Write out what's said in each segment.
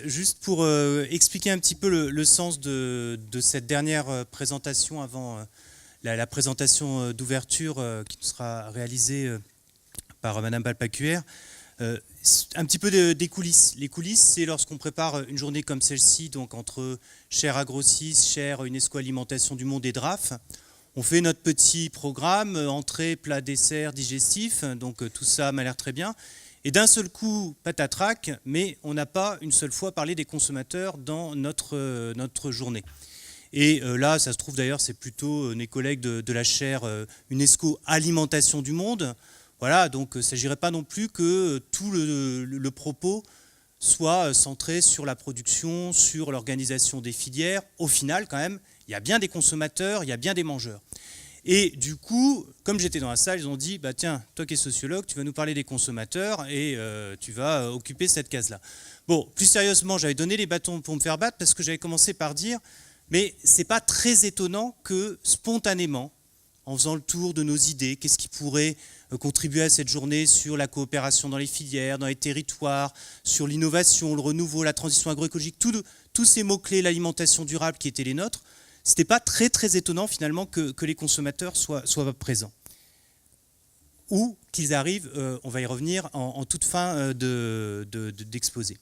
Juste pour expliquer un petit peu le sens de cette dernière présentation avant la présentation d'ouverture qui sera réalisée par Madame Palpacuère, un petit peu des coulisses. Les coulisses, c'est lorsqu'on prépare une journée comme celle-ci, donc entre Chaire Agro6, Chaire UNESCO Alimentation du Monde et DRAF. On fait notre petit programme, entrée, plat, dessert, digestif, donc tout ça m'a l'air très bien. Et d'un seul coup, patatrac, mais on n'a pas une seule fois parlé des consommateurs dans notre journée. Et là, ça se trouve d'ailleurs, c'est plutôt mes collègues de la chaire UNESCO Alimentation du Monde. Voilà, donc il ne s'agirait pas non plus que tout le propos soit centré sur la production, sur l'organisation des filières. Au final, quand même, il y a bien des consommateurs, il y a bien des mangeurs. Et du coup, comme j'étais dans la salle, ils ont dit, bah tiens, toi qui es sociologue, tu vas nous parler des consommateurs et tu vas occuper cette case-là. Bon, plus sérieusement, j'avais donné les bâtons pour me faire battre parce que j'avais commencé par dire, mais c'est pas très étonnant que spontanément, en faisant le tour de nos idées, qu'est-ce qui pourrait contribuer à cette journée sur la coopération dans les filières, dans les territoires, sur l'innovation, le renouveau, la transition agroécologique, tous ces mots-clés, l'alimentation durable qui étaient les nôtres, c'était pas très étonnant finalement que les consommateurs soient présents. Ou qu'ils arrivent, on va y revenir, en toute fin d'exposé.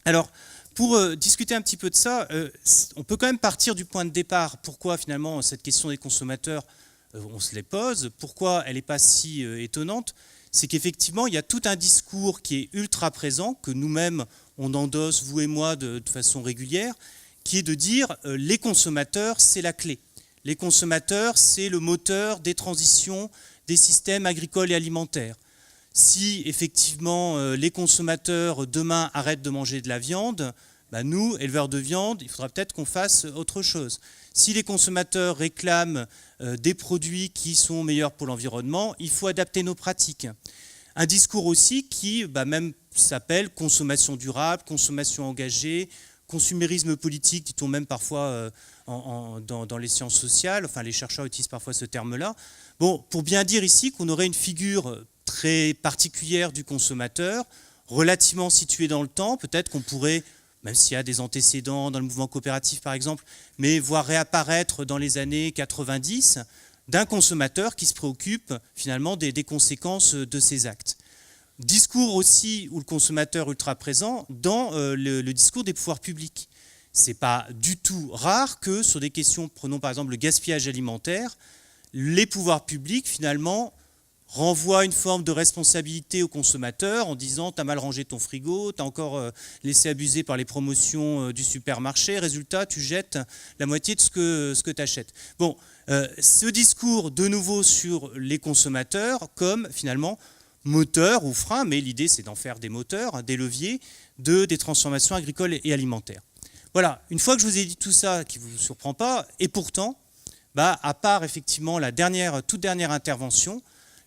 Alors, pour discuter un petit peu de ça, on peut quand même partir du point de départ. Pourquoi finalement cette question des consommateurs, on se les pose. Pourquoi elle n'est pas si étonnante? C'est qu'effectivement, il y a tout un discours qui est ultra présent, que nous-mêmes, on endosse, vous et moi, de façon régulière, qui est de dire les consommateurs, c'est la clé. Les consommateurs, c'est le moteur des transitions des systèmes agricoles et alimentaires. Si effectivement les consommateurs demain arrêtent de manger de la viande, bah nous, éleveurs de viande, il faudra peut-être qu'on fasse autre chose. Si les consommateurs réclament des produits qui sont meilleurs pour l'environnement, il faut adapter nos pratiques. Un discours aussi qui même s'appelle consommation durable, consommation engagée, consumérisme politique, dit-on même parfois dans les sciences sociales, enfin les chercheurs utilisent parfois ce terme-là. Bon, pour bien dire ici qu'on aurait une figure très particulière du consommateur, relativement située dans le temps, peut-être qu'on pourrait, même s'il y a des antécédents dans le mouvement coopératif par exemple, mais voir réapparaître dans les années 90, d'un consommateur qui se préoccupe finalement des conséquences de ses actes. Discours aussi où le consommateur est ultra présent dans le discours des pouvoirs publics. Ce n'est pas du tout rare que sur des questions, prenons par exemple le gaspillage alimentaire, les pouvoirs publics finalement renvoient une forme de responsabilité au consommateur en disant « t'as mal rangé ton frigo, t'as encore laissé abuser par les promotions du supermarché, résultat tu jettes la moitié de ce que tu achètes ». Bon, ce discours de nouveau sur les consommateurs comme finalement moteur ou frein, mais l'idée c'est d'en faire des moteurs, des leviers des transformations agricoles et alimentaires. Voilà, une fois que je vous ai dit tout ça, qui ne vous surprend pas, et pourtant, à part effectivement la toute dernière intervention,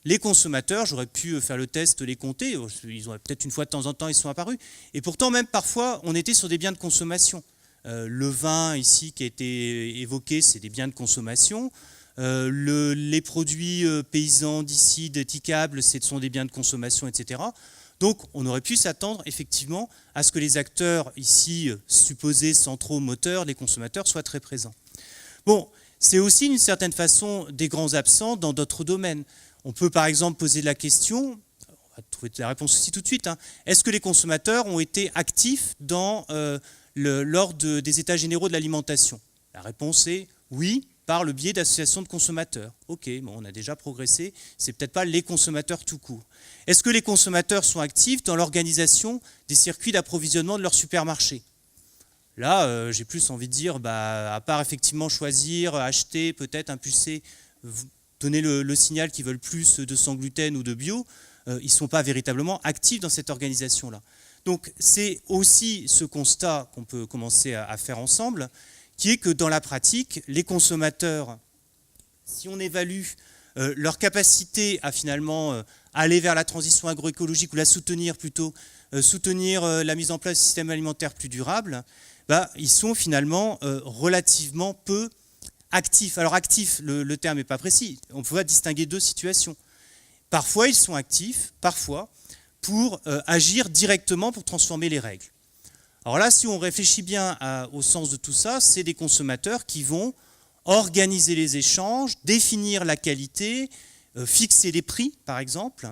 les consommateurs, j'aurais pu faire le test, les compter, ils ont peut-être une fois de temps en temps, ils sont apparus, et pourtant même parfois, on était sur des biens de consommation. Le vin ici qui a été évoqué, c'est des biens de consommation. Les produits paysans d'ici, d'étiquables, ce sont des biens de consommation, etc. Donc on aurait pu s'attendre effectivement à ce que les acteurs ici supposés centraux moteurs, les consommateurs, soient très présents. Bon, c'est aussi d'une certaine façon des grands absents dans d'autres domaines. On peut par exemple poser la question, on va trouver la réponse aussi tout de suite, est-ce que les consommateurs ont été actifs lors des états généraux de l'alimentation? La réponse est oui, par le biais d'associations de consommateurs. Ok, bon, on a déjà progressé, c'est peut-être pas les consommateurs tout court. Est-ce que les consommateurs sont actifs dans l'organisation des circuits d'approvisionnement de leurs supermarchés? Là, j'ai plus envie de dire, à part effectivement choisir, acheter, peut-être impulser, donner le signal qu'ils veulent plus de sans gluten ou de bio, ils ne sont pas véritablement actifs dans cette organisation-là. Donc c'est aussi ce constat qu'on peut commencer à faire ensemble, qui est que dans la pratique, les consommateurs, si on évalue leur capacité à finalement aller vers la transition agroécologique ou la soutenir plutôt, soutenir la mise en place de systèmes alimentaires plus durables, ils sont finalement relativement peu actifs. Alors actifs, le terme n'est pas précis, on peut distinguer deux situations. Parfois ils sont actifs, parfois pour agir directement pour transformer les règles. Alors là, si on réfléchit bien au sens de tout ça, c'est des consommateurs qui vont organiser les échanges, définir la qualité, fixer les prix, par exemple.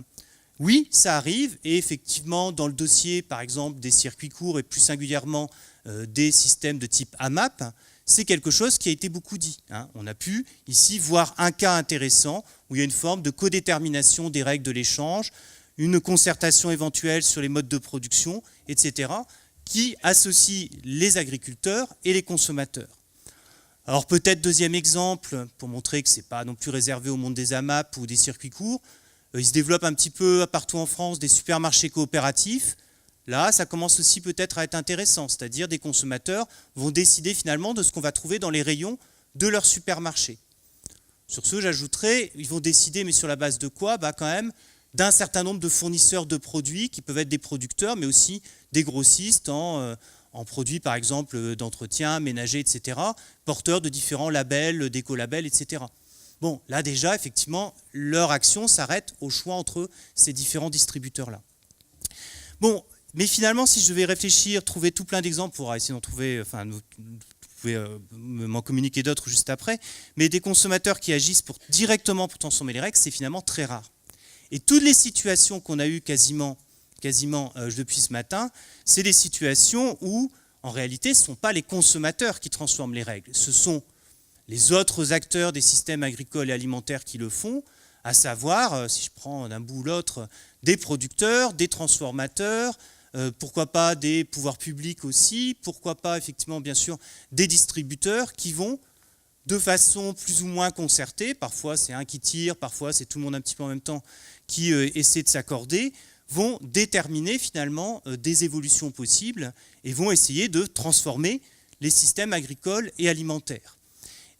Oui, ça arrive, et effectivement, dans le dossier, par exemple, des circuits courts et plus singulièrement des systèmes de type AMAP, c'est quelque chose qui a été beaucoup dit. On a pu ici voir un cas intéressant où il y a une forme de codétermination des règles de l'échange, une concertation éventuelle sur les modes de production, etc., qui associe les agriculteurs et les consommateurs. Alors peut-être deuxième exemple, pour montrer que ce n'est pas non plus réservé au monde des AMAP ou des circuits courts, il se développe un petit peu partout en France des supermarchés coopératifs. Là, ça commence aussi peut-être à être intéressant, c'est-à-dire des consommateurs vont décider finalement de ce qu'on va trouver dans les rayons de leur supermarché. Sur ce, j'ajouterais, ils vont décider, mais sur la base de quoi? Quand même, d'un certain nombre de fournisseurs de produits qui peuvent être des producteurs, mais aussi des grossistes en produits, par exemple, d'entretien, ménager, etc., porteurs de différents labels, d'écolabels, etc. Bon, là déjà, effectivement, leur action s'arrête au choix entre ces différents distributeurs-là. Bon, mais finalement, si je vais réfléchir, trouver tout plein d'exemples pour essayer d'en trouver, enfin, vous pouvez m'en communiquer d'autres juste après, mais des consommateurs qui agissent directement pour transformer les règles, c'est finalement très rare. Et toutes les situations qu'on a eues quasiment depuis ce matin, c'est des situations où, en réalité, ce ne sont pas les consommateurs qui transforment les règles, ce sont les autres acteurs des systèmes agricoles et alimentaires qui le font, à savoir, si je prends d'un bout ou l'autre, des producteurs, des transformateurs, pourquoi pas des pouvoirs publics aussi, pourquoi pas effectivement bien sûr des distributeurs qui vont de façon plus ou moins concertée, parfois c'est un qui tire, parfois c'est tout le monde un petit peu en même temps qui essaie de s'accorder, vont déterminer finalement des évolutions possibles et vont essayer de transformer les systèmes agricoles et alimentaires.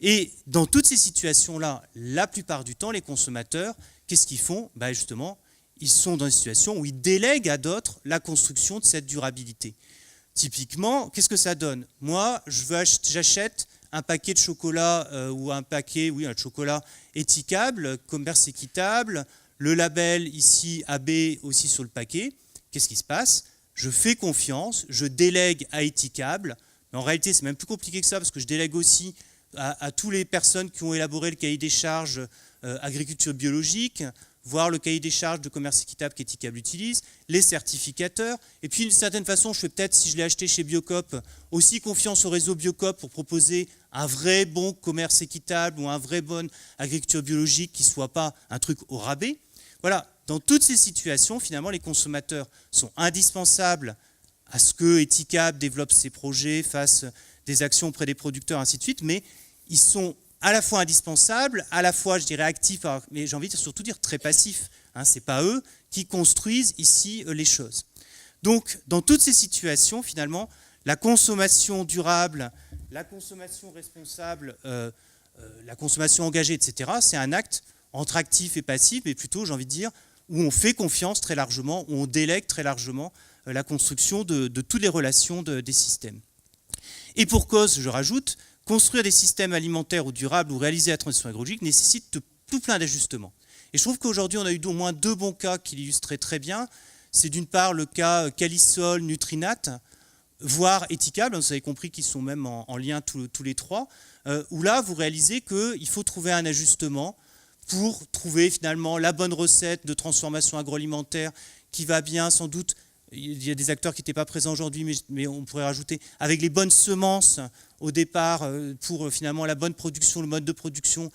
Et dans toutes ces situations-là, la plupart du temps, les consommateurs, qu'est-ce qu'ils font? Justement, ils sont dans une situation où ils délèguent à d'autres la construction de cette durabilité. Typiquement, qu'est-ce que ça donne? Moi, j'achète un paquet de chocolat ou un de chocolat étiquable, commerce équitable, le label ici AB aussi sur le paquet. Qu'est-ce qui se passe? Je fais confiance, je délègue à étiquable. Mais en réalité, c'est même plus compliqué que ça parce que je délègue aussi à toutes les personnes qui ont élaboré le cahier des charges agriculture biologique, voire le cahier des charges de commerce équitable qu'Éticable utilise, les certificateurs. Et puis, d'une certaine façon, je fais peut-être, si je l'ai acheté chez Biocoop, aussi confiance au réseau Biocoop pour proposer un vrai bon commerce équitable ou un vrai bon agriculture biologique qui ne soit pas un truc au rabais. Voilà, dans toutes ces situations, finalement, les consommateurs sont indispensables à ce que Éticable développe ses projets, fasse des actions auprès des producteurs, ainsi de suite, mais ils sont à la fois indispensables, à la fois, je dirais, actifs, mais j'ai envie de surtout dire très passifs. Ce n'est pas eux qui construisent ici les choses. Donc, dans toutes ces situations, finalement, la consommation durable, la consommation responsable, la consommation engagée, etc., c'est un acte entre actif et passif, mais plutôt, j'ai envie de dire, où on fait confiance très largement, où on délègue très largement la construction de toutes les relations des systèmes. Et pour cause, je rajoute, construire des systèmes alimentaires ou durables ou réaliser la transition agroécologique nécessite tout plein d'ajustements. Et je trouve qu'aujourd'hui, on a eu au moins deux bons cas qui l'illustraient très bien. C'est d'une part le cas Calisol, Nutrinat, voire Éticable, vous avez compris qu'ils sont même en lien tous les trois, où là, vous réalisez qu'il faut trouver un ajustement pour trouver finalement la bonne recette de transformation agroalimentaire qui va bien, sans doute. Il y a des acteurs qui n'étaient pas présents aujourd'hui, mais on pourrait rajouter avec les bonnes semences au départ pour finalement la bonne production, le mode de production,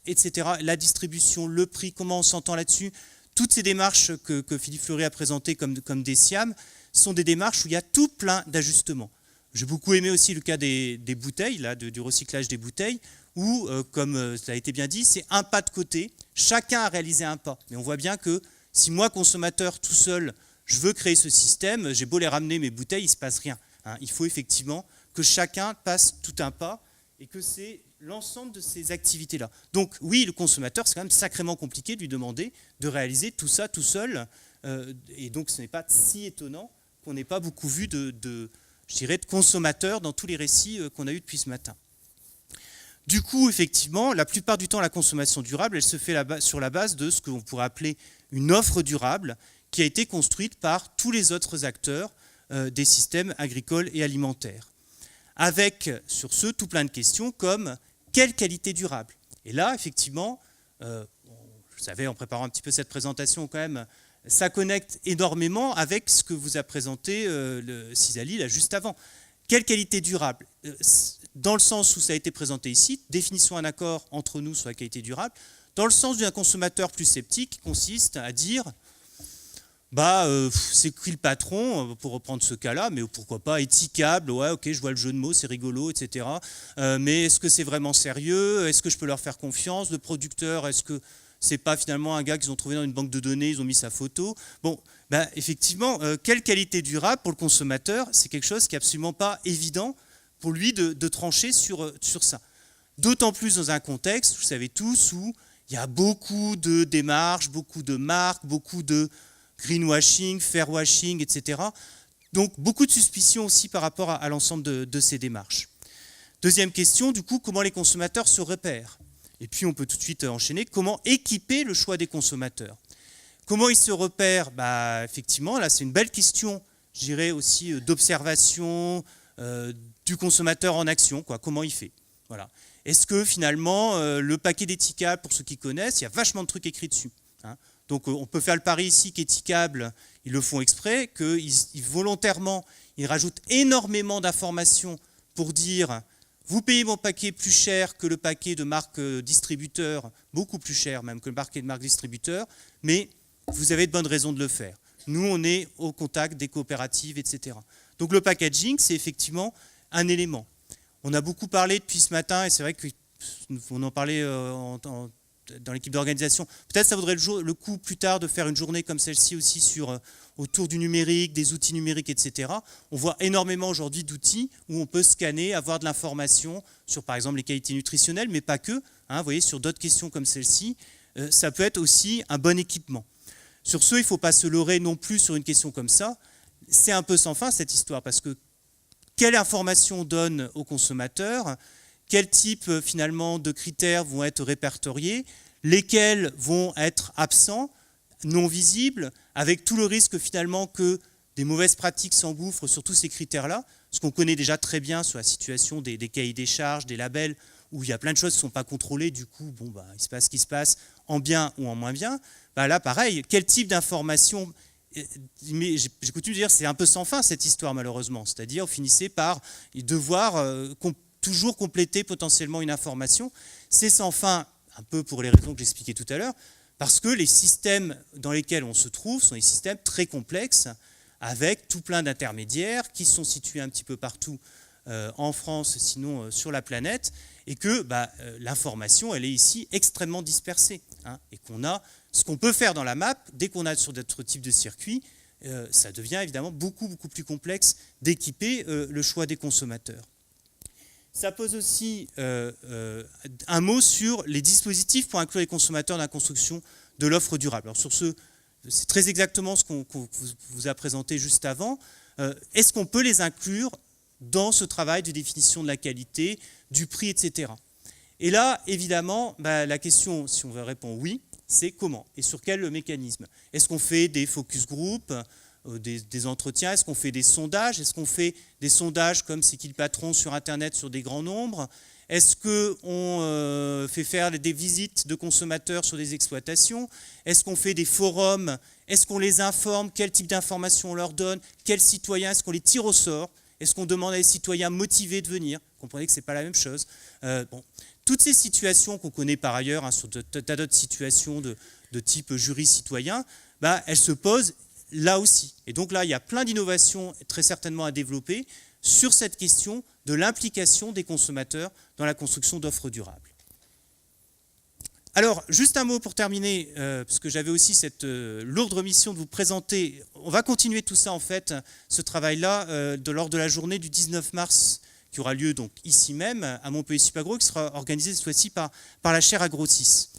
etc., la distribution, le prix, comment on s'entend là-dessus. Toutes ces démarches que Philippe Fleury a présentées comme des SIAM sont des démarches où il y a tout plein d'ajustements. J'ai beaucoup aimé aussi le cas des bouteilles, là, du recyclage des bouteilles, où, comme ça a été bien dit, c'est un pas de côté, chacun a réalisé un pas. Mais on voit bien que si moi, consommateur, tout seul, je veux créer ce système, j'ai beau les ramener mes bouteilles, il ne se passe rien. Il faut effectivement que chacun passe tout un pas et que c'est l'ensemble de ces activités-là. Donc oui, le consommateur, c'est quand même sacrément compliqué de lui demander de réaliser tout ça tout seul. Et donc ce n'est pas si étonnant qu'on n'ait pas beaucoup vu de consommateurs dans tous les récits qu'on a eus depuis ce matin. Du coup, effectivement, la plupart du temps, la consommation durable, elle se fait sur la base de ce que l'on pourrait appeler une offre durable, qui a été construite par tous les autres acteurs des systèmes agricoles et alimentaires. Avec, sur ce, tout plein de questions comme quelle qualité durable? Et là, effectivement, je savais en préparant un petit peu cette présentation quand même, ça connecte énormément avec ce que vous a présenté Cizali là juste avant. Quelle qualité durable? Dans le sens où ça a été présenté ici, définissons un accord entre nous sur la qualité durable, dans le sens d'un consommateur plus sceptique qui consiste à dire c'est qui le patron, pour reprendre ce cas-là, mais pourquoi pas éthiquable, ouais ok je vois le jeu de mots, c'est rigolo, etc. Mais est-ce que c'est vraiment sérieux? Est-ce que je peux leur faire confiance? Le producteur, est-ce que c'est pas finalement un gars qu'ils ont trouvé dans une banque de données, ils ont mis sa photo? Bon, effectivement, quelle qualité durable pour le consommateur? C'est quelque chose qui n'est absolument pas évident pour lui de trancher sur ça. D'autant plus dans un contexte, vous savez tous, où il y a beaucoup de démarches, beaucoup de marques, beaucoup de greenwashing, fairwashing, etc. Donc beaucoup de suspicions aussi par rapport à l'ensemble de ces démarches. Deuxième question, du coup, comment les consommateurs se repèrent? Et puis on peut tout de suite enchaîner, comment équiper le choix des consommateurs? Comment ils se repèrent? Effectivement, là c'est une belle question, je dirais aussi d'observation du consommateur en action, quoi. Comment il fait? Voilà. Est-ce que finalement, le paquet d'Éthicable, pour ceux qui connaissent, il y a vachement de trucs écrits dessus, hein. Donc on peut faire le pari ici qu'Éthicable, ils le font exprès, qu'ils volontairement, ils rajoutent énormément d'informations pour dire vous payez mon paquet plus cher que le paquet de marque distributeur, beaucoup plus cher même que le paquet de marque distributeur, mais vous avez de bonnes raisons de le faire. Nous, on est au contact des coopératives, etc. Donc le packaging, c'est effectivement un élément. On a beaucoup parlé depuis ce matin, et c'est vrai qu'on en parlait dans l'équipe d'organisation. Peut-être ça vaudrait le coup plus tard de faire une journée comme celle-ci aussi autour du numérique, des outils numériques, etc. On voit énormément aujourd'hui d'outils où on peut scanner, avoir de l'information sur par exemple les qualités nutritionnelles, mais pas que. Hein, vous voyez, sur d'autres questions comme celle-ci, ça peut être aussi un bon équipement. Sur ce, il ne faut pas se leurrer non plus sur une question comme ça. C'est un peu sans fin cette histoire, parce que quelle information on donne aux consommateurs? Quel type finalement de critères vont être répertoriés, lesquels vont être absents, non visibles, avec tout le risque finalement que des mauvaises pratiques s'engouffrent sur tous ces critères-là, ce qu'on connaît déjà très bien sur la situation des cahiers des charges, des labels, où il y a plein de choses qui ne sont pas contrôlées, du coup, il se passe ce qui se passe, en bien ou en moins bien. Là, pareil, quel type d'information? Mais j'ai coutume de dire c'est un peu sans fin cette histoire malheureusement, c'est-à-dire on finissait par devoir toujours compléter potentiellement une information. C'est sans fin, un peu pour les raisons que j'expliquais tout à l'heure, parce que les systèmes dans lesquels on se trouve sont des systèmes très complexes, avec tout plein d'intermédiaires qui sont situés un petit peu partout en France, sinon sur la planète, et que l'information, elle est ici extrêmement dispersée, hein, et qu'on a ce qu'on peut faire dans la map, dès qu'on a sur d'autres types de circuits, ça devient évidemment beaucoup plus complexe d'équiper le choix des consommateurs. Ça pose aussi un mot sur les dispositifs pour inclure les consommateurs dans la construction de l'offre durable. Alors sur ce, c'est très exactement ce qu'on vous a présenté juste avant. Est-ce qu'on peut les inclure dans ce travail de définition de la qualité, du prix, etc. Et là, évidemment, la question, si on veut répondre oui, c'est comment et sur quel mécanisme. Est-ce qu'on fait des focus group, des entretiens? Est-ce qu'on fait des sondages? Est-ce qu'on fait des sondages comme C'est qui le patron sur Internet sur des grands nombres? Est-ce qu'on fait faire des visites de consommateurs sur des exploitations? Est-ce qu'on fait des forums? Est-ce qu'on les informe? Quel type d'informations on leur donne? Quels citoyens? Est-ce qu'on les tire au sort? Est-ce qu'on demande à des citoyens motivés de venir? Vous comprenez que ce n'est pas la même chose. Toutes ces situations qu'on connaît par ailleurs, hein, sur de tas d'autres situations de type jury citoyen, elles se posent là aussi. Et donc là, il y a plein d'innovations très certainement à développer sur cette question de l'implication des consommateurs dans la construction d'offres durables. Alors, juste un mot pour terminer, parce que j'avais aussi cette lourde mission de vous présenter. On va continuer tout ça, en fait, ce travail-là, lors de la journée du 19 mars, qui aura lieu donc ici même, à Montpellier Supagro, qui sera organisée cette fois-ci par la chaire Agro6.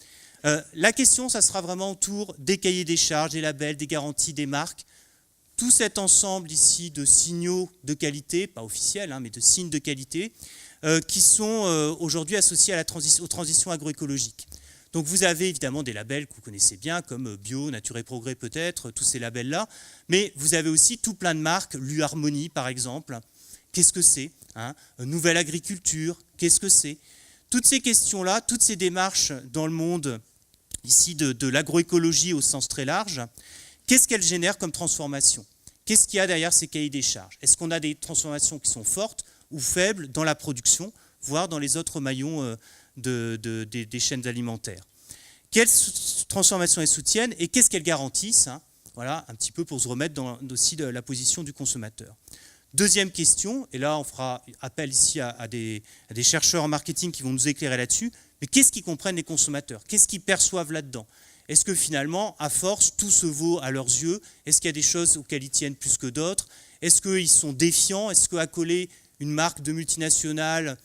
La question, ça sera vraiment autour des cahiers des charges, des labels, des garanties, des marques. Tout cet ensemble ici de signaux de qualité, pas officiels, hein, mais de signes de qualité, qui sont aujourd'hui associés aux transitions agroécologiques. Donc vous avez évidemment des labels que vous connaissez bien, comme Bio, Nature et Progrès peut-être, tous ces labels-là, mais vous avez aussi tout plein de marques, l'U-Harmonie par exemple. Qu'est-ce que c'est, hein? Nouvelle agriculture, qu'est-ce que c'est? Toutes ces questions-là, toutes ces démarches dans le monde ici de l'agroécologie au sens très large, qu'est-ce qu'elles génèrent comme transformation? Qu'est-ce qu'il y a derrière ces cahiers des charges? Est-ce qu'on a des transformations qui sont fortes ou faibles dans la production, voire dans les autres maillons des chaînes alimentaires? Quelles transformations elles soutiennent et qu'est-ce qu'elles garantissent, hein? Voilà, un petit peu pour se remettre dans aussi de la position du consommateur. Deuxième question, et là on fera appel ici à des chercheurs en marketing qui vont nous éclairer là-dessus, mais qu'est-ce qu'ils comprennent les consommateurs? Qu'est-ce qu'ils perçoivent là-dedans? Est-ce que finalement, à force, tout se vaut à leurs yeux? Est-ce qu'il y a des choses auxquelles ils tiennent plus que d'autres? Est-ce qu'ils sont défiants? Est-ce qu'accoler une marque de multinationale,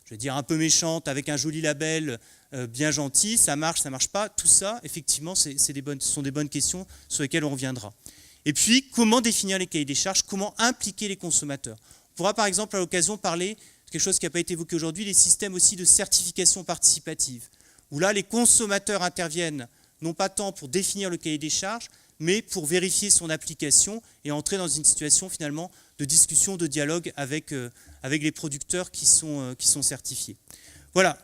je vais dire un peu méchante, avec un joli label bien gentil, ça marche pas? Tout ça, effectivement, ce sont des bonnes questions sur lesquelles on reviendra. Et puis, comment définir les cahiers des charges? Comment impliquer les consommateurs? On pourra par exemple à l'occasion parler de quelque chose qui n'a pas été évoqué aujourd'hui, les systèmes aussi de certification participative, où là, les consommateurs interviennent non pas tant pour définir le cahier des charges, mais pour vérifier son application et entrer dans une situation finalement de discussion, de dialogue avec les producteurs qui sont certifiés. Voilà.